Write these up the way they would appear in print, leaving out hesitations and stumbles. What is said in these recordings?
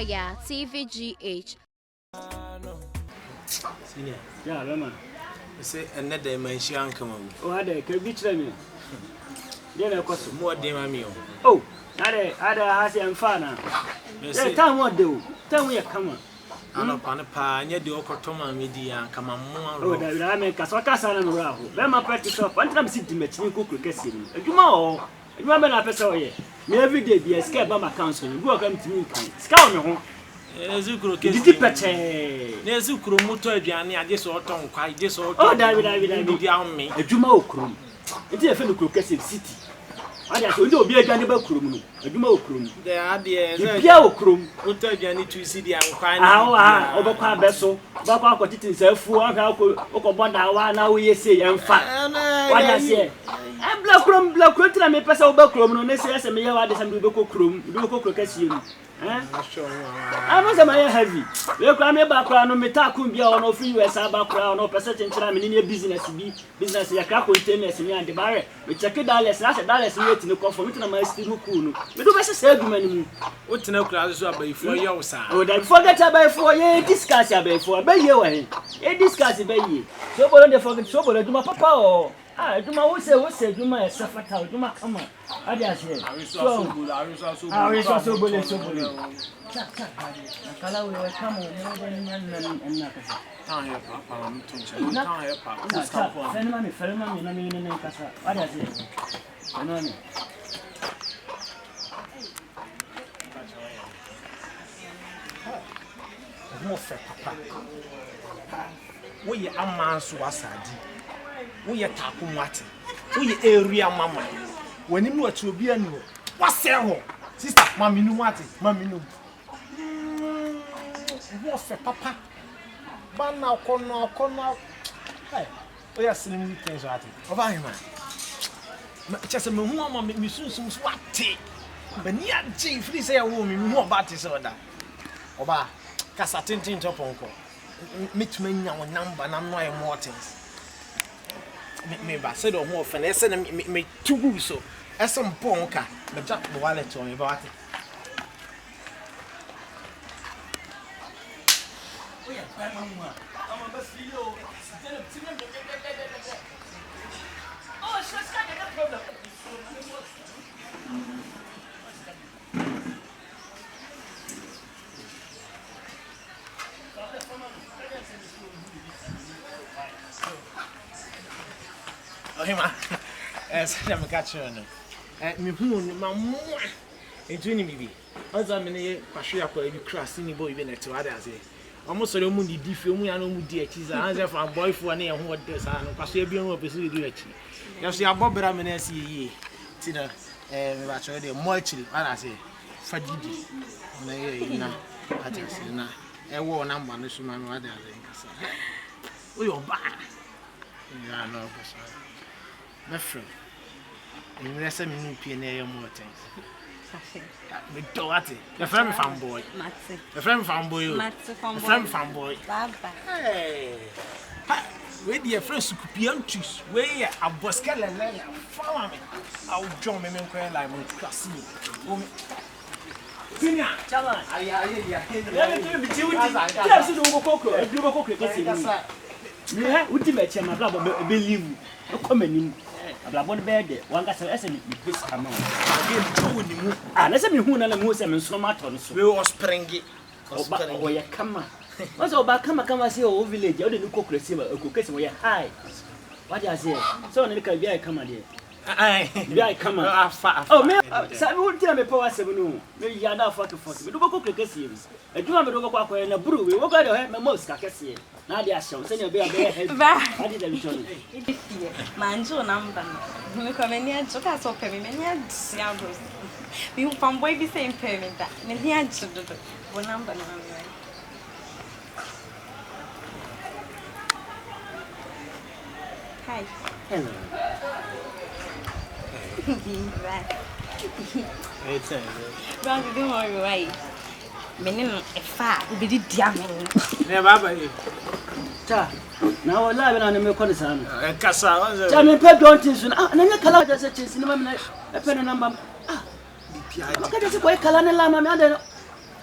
Oyaa TVgh. Senior. Yeah, Rama. Say another mention come on. Oh, had a beach lemon. Then I cost More demamio. Oh, had a has and fana. Say, time what do? Tell me a come. I know Panapa, and yet the Okotoma media come on Oh, more. that I make Caswaka and Rahu. Let my practice up and I'm sitting at me cook casino. You know, you remember that person. Me every day be a scare by my counsel. You go come to me. Scout me home. Zukro, Did you pete? There's Zukro Moto Gianni, I just saw Tom quite just all. Oh, David, down me. A Juma Okrum. It's a fellow Crocassive city. I just will be a cannibal crum. A Juma Okrum. There are the Piao Krum. Moto Gianni to see the Unquine. Overquan Besso. Baba got it in self for Okobanda. Now we say, and fat. What I say? And Black Crum, I may pass over Crum, no necessary, and me have some Duco Crum, Duco Crocassium. I was a man heavy. Look, I'm a background on Metacumbia on free US background or percentage time in your business to be business. Your car containers in the barrier. We check it dollars, that's $1 in the conformity of my steel cool. We do best say, man. What's no class before your son? Oh, then forget about 4 years, discuss about 4 by your way. A discuss about ye. So, but they forget so, but I do my papa. Do my say, do my suffer, do my come on. I just say, I was so good. Color will come on, and nothing. What does it? Papa. We are a man's wasadi. We are Takumati. We area mamma. When you watch your beer, what's there? Sister, Mammy, no matter, Mammy, no. What's a papa? But now, corner. Hey, we are selling things at it. Over him, just a mamma, Miss Susan Swati. But near Chief, please say a woman more about this order. Oba, Cassatin top uncle. Meet me now, number, and I'm not more things. Me ba said o ho fene ese na me tugu so ese mponka me jack the wallet on me ba wate oya kwa mama ama bas video oh so ska get that problem Hima, I'm catching. Me who my more into me. As I'm in a passion for you cross any boy even at others. Almost a moon did film, I know dear cheese, and answer from boy for an air who does, and pass your being up is really. You see, a Bob Ramin, see, Tina, actually, more chili, I say, Fadidi. I think so. I wore number, no, so my mother. We are back. Yeah, no, my friend, and there's a new PNA more things. We do at it. The friend found boy. The friend found boy. The friend found boy. Hey, where the friends who could be anxious, where a boscal and lay follow me. I'll join me and cry like my class. Senior, tell us. Let me do it. Ultimate, my brother, believe. Come in. Blabon bed, one got some please come on. And let's me who and who and so much on so we were springy. Oh, yeah, come on. What's all back? Come and see our village. You didn't cook receiver, a cook where high. What do you say? So, I come on here. I come on. Oh, me, I won't tell me power 7. Maybe you are now 40. We do cook the series. I do have a dog in a brew. We walk out of my most cassia. Now they are shown. Send your baby head. I didn't show you. Manjo number. We come in here to pass off many diablos. We from Boye be same payment that many answers. One number. Hi. Hello. It's a do more right. Meaning a fat will be the diamond. Never. Now, alive and I'm a concern. Cassa, tell me, pep don't you soon. And then you call out as a chase in a pen number. Ah, I can't say, boy, Calana Lama.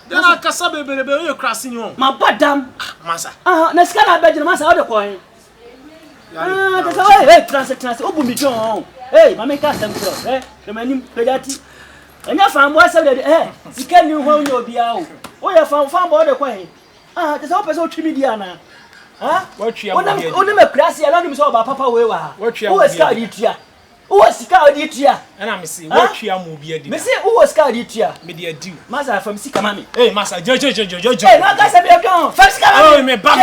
Then I can say baby you crossing you. My badam. Masa. Na skana be masa o de ko. That's why hey trans obu mi jon. Hey, mama ka sam kro. The manim pedati. Enya fam bo say de sika ni ho nya obi a o. O ya fam bo de ko he. That's how person twi mi dia na. What you are? Oni me krasi ya na nim so ba papa we wa. O sika di tia. O sika di tia. And I'm see what you are movie di. Me say o sika di tia. Me dia do. Masa fam sika mami. Hey, masa jo. Hey, na ka se be don. Fam sika mami. Oh, me ba.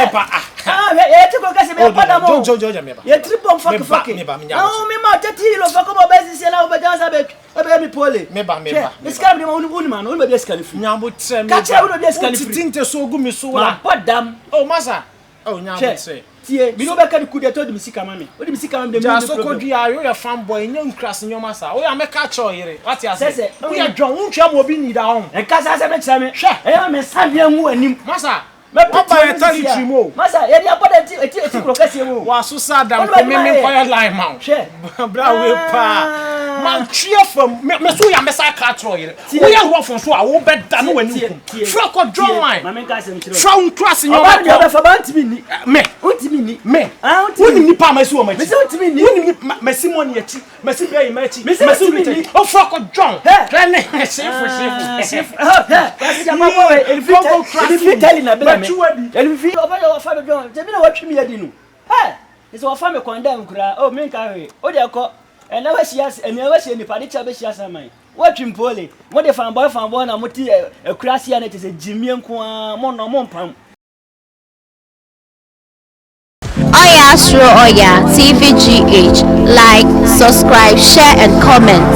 Ti ko ka se be pa da mo. Jo me ba. Ye tripom fuck. Me ba. No, me ma tati lo fa ko mo be si na o be dan sa be. E mi pole. Me ba. Me sika me uni man, uni be sika ni fu. Nyambo tre me. Ka che uni be sika ni fu. Tinte so gu me so Ma la. podam. Oh, masa. Oh, nyambo tre. Tie, mi no be ka di ku de to di mi sika mami. O di mi sika mami de mi. Ja so ko dua yo ya fanboy nyam kras nyom asa. O ya meka cho yire. What you say? O ya dwan untwa mo bi ni da hon. E ka sa se me kire me. E ya me sa bia mu anim. Masa. Me papa e tali trimo. Masa, e di apoda ti kro kase mu. Wa so sa dam ko me koyo line ma. She. Bra we pa. Man tria fam. Me so ya me sa ka tro yire. O ya ro fon so a wo be da no wani ku. Fra ko draw line. Mama ka se me kire. Fra un kras nyom. Oba ni oba fa ba ntimi ni. Me. Untimi ni. Me. Untimi ni pa ma si o ma chi. Me se untimi ni. Woni ni masi mo ni achi. Masi be yi ma achi. Masi ni. O fra ko John. Try ne chef. Kasi ya mama we elfi tell na bela me. Elfi oba yo fa be John. Je bi na watwi mi adi nu. Is wa fa me condemn kura. Oh me nka we. O de ko ena wa sias ena wa sie nipa de cha be sias aman. Watwi mpole. Mo de fanboy na mo ti kurasi ya na te se jimie nko a mo no mo mpam. Oyaa, Suro, Oyaa, TVgh. Like, subscribe, share, and comment.